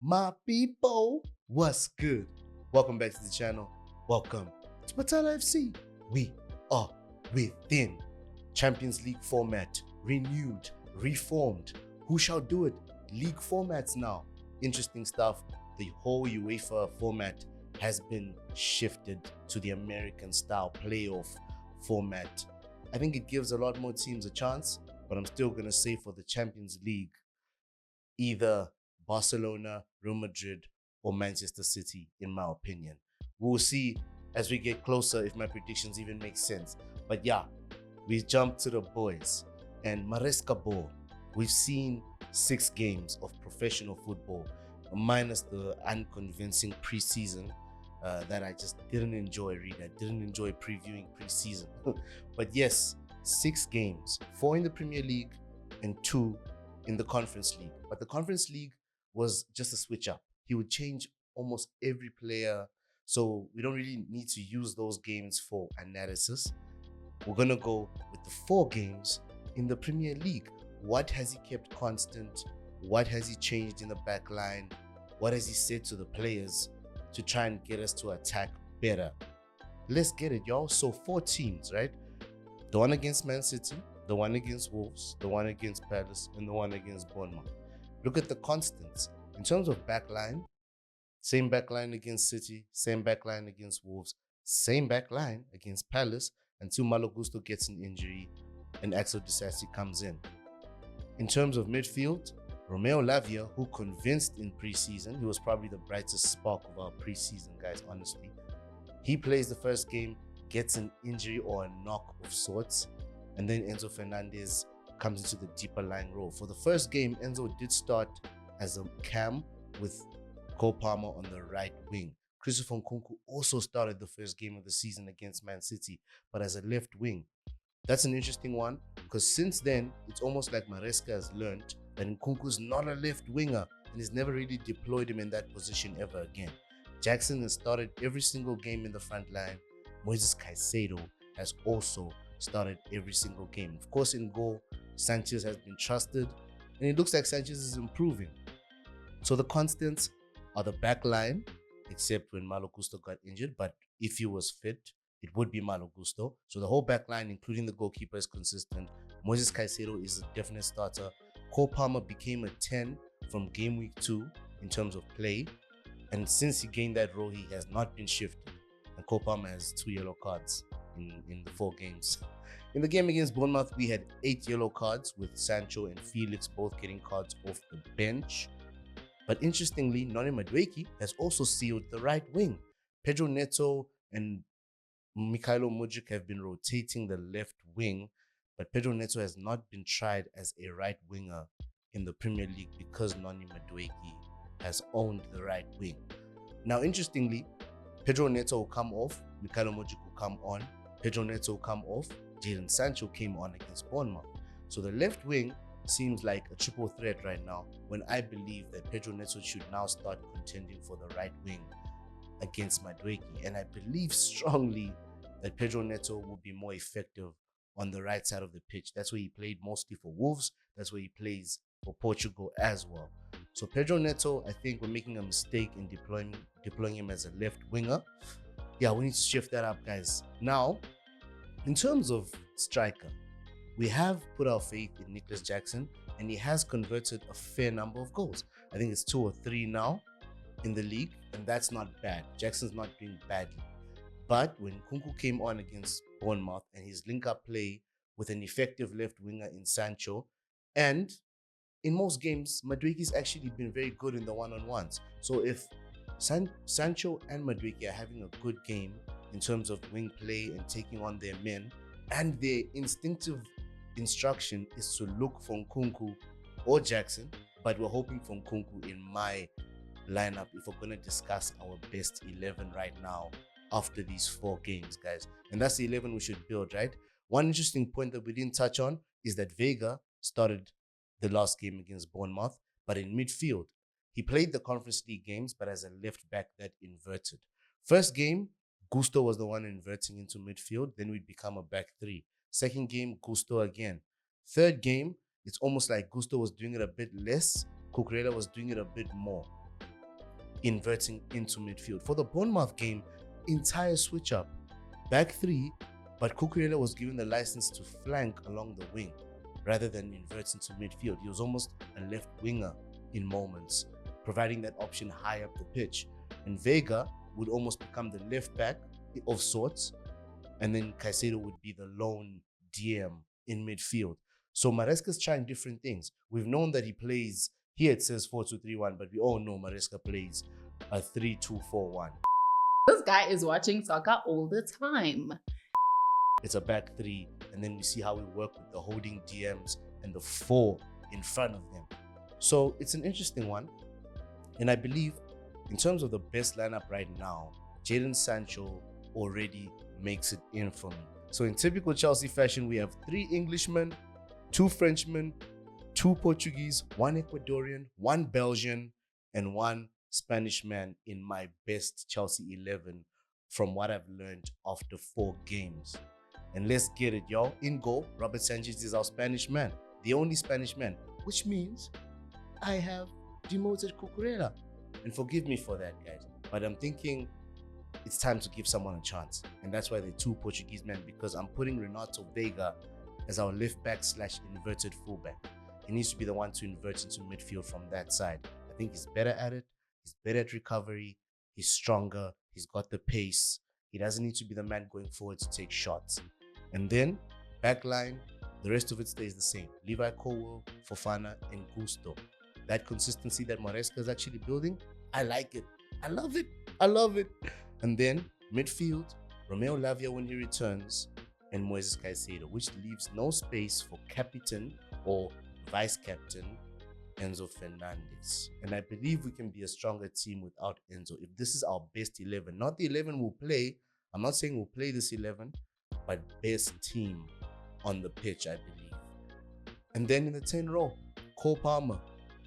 My people, what's good? Welcome back to the channel. Welcome to Patala FC. We are within Champions League format, renewed, reformed. Who shall do it? League formats now. Interesting stuff. The whole UEFA format has been shifted to the American style playoff format. I think it gives a lot more teams a chance, but I'm still going to say for the Champions League, either Barcelona, Real Madrid, or Manchester City, in my opinion. We'll see as we get closer if my predictions even make sense. But yeah, we jump to the boys. And Maresca ball, we've seen 6 games of professional football, minus the unconvincing preseason that I just didn't enjoy reading. I didn't enjoy previewing preseason. But yes, 6 games, 4 in the Premier League and 2 in the Conference League. But the Conference League was just a switch up. He would change almost every player. So we don't really need to use those games for analysis. We're going to go with the 4 games in the Premier League. What has he kept constant? What has he changed in the back line? What has he said to the players to try and get us to attack better? Let's get it, y'all. So 4 teams, right? The one against Man City, the one against Wolves, the one against Palace, and the one against Bournemouth. Look at the constants. In terms of backline, same backline against City, same backline against Wolves, same backline against Palace until Malo Gusto gets an injury and Axel Disasi comes in. In terms of midfield, Romeo Lavia, who convinced in preseason, he was probably the brightest spark of our preseason, guys, honestly. He plays the first game, gets an injury or a knock of sorts, and then Enzo Fernandez comes into the deeper line role. For the first game, Enzo did start as a cam with Cole Palmer on the right wing. Christopher Nkunku also started the first game of the season against Man City, but as a left wing. That's an interesting one because since then, it's almost like Maresca has learned that Nkunku's not a left winger and he's never really deployed him in that position ever again. Jackson has started every single game in the front line. Moises Caicedo has also started every single game. Of course, in goal, Sanchez has been trusted, and it looks like Sanchez is improving. So the constants are the back line, except when Malo Gusto got injured, but if he was fit, it would be Malo Gusto. So the whole back line, including the goalkeeper, is consistent. Moises Caicedo is a definite starter. Cole Palmer became a 10 from game week 2 in terms of play, and since he gained that role, he has not been shifted. And Cole Palmer has 2 yellow cards in the 4 games. In the game against Bournemouth, we had 8 yellow cards, with Sancho and Felix both getting cards off the bench. But interestingly, Noni Madueke has also sealed the right wing. Pedro Neto and Mikhailo Mudryk have been rotating the left wing, but Pedro Neto has not been tried as a right winger in the Premier League because Noni Madueke has owned the right wing. Now, interestingly, Pedro Neto will come off, Mikhailo Mudryk will come on, Pedro Neto will come off, Jadon Sancho came on against Bournemouth. So the left wing seems like a triple threat right now, when I believe that Pedro Neto should now start contending for the right wing against Madueke. And I believe strongly that Pedro Neto will be more effective on the right side of the pitch. That's where he played mostly for Wolves. That's where he plays for Portugal as well. So Pedro Neto, I think we're making a mistake in deploying him as a left winger. Yeah, we need to shift that up, guys. Now, in terms of striker, we have put our faith in Nicholas Jackson, and he has converted a fair number of goals. I think it's 2 or 3 now in the league, and that's not bad. Jackson's not doing badly. But when Kunku came on against Bournemouth and his link-up play with an effective left winger in Sancho, and in most games, Madueke's actually been very good in the one-on-ones. So if Sancho and Madueke are having a good game in terms of wing play and taking on their men, and their instinctive instruction is to look for Nkunku or Jackson, but we're hoping for Nkunku in my lineup if we're going to discuss our best 11 right now after these 4 games, guys. And that's the 11 we should build, right? One interesting point that we didn't touch on is that Vega started the last game against Bournemouth, but in midfield. He played the Conference League games, but as a left back that inverted. First game, Gusto was the one inverting into midfield. Then we'd become a back 3. Second game, Gusto again. Third game, it's almost like Gusto was doing it a bit less. Cucurella was doing it a bit more. inverting into midfield. For the Bournemouth game, entire switch up. Back three, but Cucurella was given the license to flank along the wing rather than invert into midfield. He was almost a left winger in moments, providing that option high up the pitch. And Vega would almost become the left back of sorts, and then Caicedo would be the lone DM in midfield. So Maresca's trying different things. We've known that he plays, here it says 4-2-3-1, but we all know Maresca plays a 3-2-4-1. This guy is watching soccer all the time. It's a back three, and then we see how we work with the holding DMs and the four in front of them. So it's an interesting one. And I believe in terms of the best lineup right now, Jadon Sancho already makes it in for me. So in typical Chelsea fashion, we have 3 Englishmen, 2 Frenchmen, 2 Portuguese, 1 Ecuadorian, 1 Belgian, and 1 Spanish man in my best Chelsea 11 from what I've learned after 4 games. And let's get it, y'all. In goal, Robert Sanchez is our Spanish man, the only Spanish man, which means I have demoted Cucurella. And forgive me for that, guys, but I'm thinking it's time to give someone a chance. And that's why they're 2 Portuguese men, because I'm putting Renato Vega as our left back / inverted fullback. He needs to be the one to invert into midfield from that side. I think he's better at it. He's better at recovery. He's stronger. He's got the pace. He doesn't need to be the man going forward to take shots. And then back line, the rest of it stays the same. Levi Colwill, Fofana, and Gusto. That consistency that Maresca is actually building, I like it. I love it. I love it. And then midfield, Romeo Lavia when he returns, and Moises Caicedo, which leaves no space for captain or vice captain Enzo Fernandez. And I believe we can be a stronger team without Enzo. If this is our best 11, not the 11 we'll play. I'm not saying we'll play this 11, but best team on the pitch, I believe. And then in the 10 row, Cole Palmer.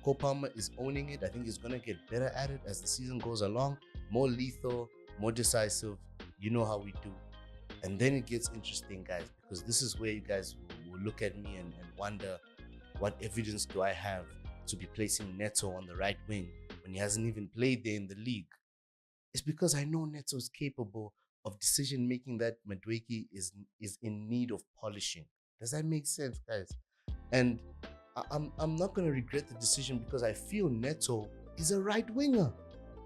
Cole Palmer is owning it. I think he's going to get better at it as the season goes along. More lethal, more decisive. You know how we do. And then it gets interesting, guys, because this is where you guys will look at me and wonder, what evidence do I have to be placing Neto on the right wing when he hasn't even played there in the league? It's because I know Neto is capable of decision making that Madueke is in need of polishing. Does that make sense, guys? And I'm not going to regret the decision, because I feel Neto is a right winger,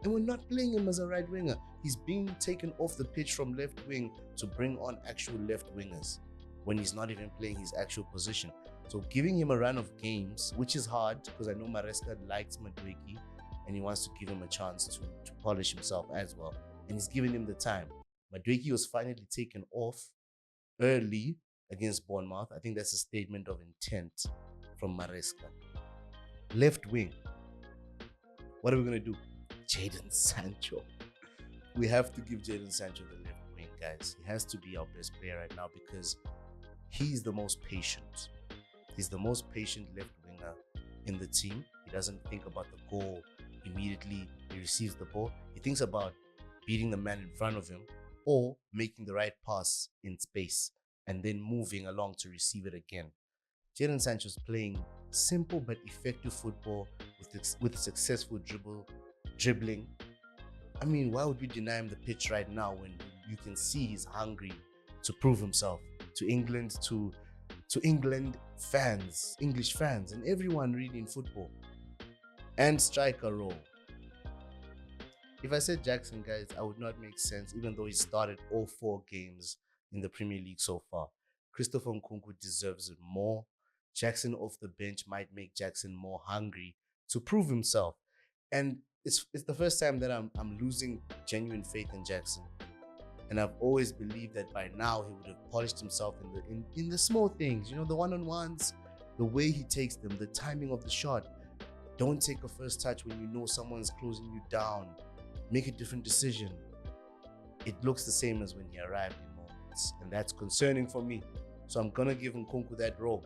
and we're not playing him as a right winger. He's being taken off the pitch from left wing to bring on actual left wingers when he's not even playing his actual position. So giving him a run of games, which is hard because I know Maresca likes Madueke and he wants to give him a chance to polish himself as well. And he's giving him the time. Madueke was finally taken off early against Bournemouth. I think that's a statement of intent from Maresca. Left wing. What are we going to do? Jadon Sancho. We have to give Jadon Sancho the left wing, guys. He has to be our best player right now because he's the most patient. He's the most patient left winger in the team. He doesn't think about the goal immediately he receives the ball. He thinks about beating the man in front of him or making the right pass in space and then moving along to receive it again. Jadon Sancho is playing simple but effective football with successful dribbling. I mean, why would we deny him the pitch right now when you can see he's hungry to prove himself to England, to England fans, English fans, and everyone really in football? And striker role. If I said Jackson, guys, I would not make sense, even though he started all 4 games in the Premier League so far. Christopher Nkunku deserves it more. Jackson off the bench might make Jackson more hungry to prove himself. And it's the first time that I'm losing genuine faith in Jackson. And I've always believed that by now he would have polished himself in the small things, the one-on-ones, the way he takes them, the timing of the shot. Don't take a first touch when you know someone's closing you down. Make a different decision. It looks the same as when he arrived in moments, and that's concerning for me. So I'm gonna give Nkunku that role.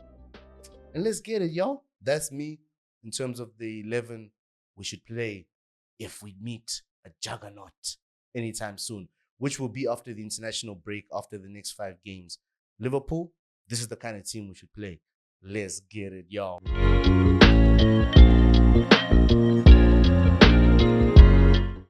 And let's get it, y'all. That's me in terms of the 11 we should play if we meet a juggernaut anytime soon, which will be after the international break, after the next 5 games. Liverpool, this is the kind of team we should play. Let's get it, y'all.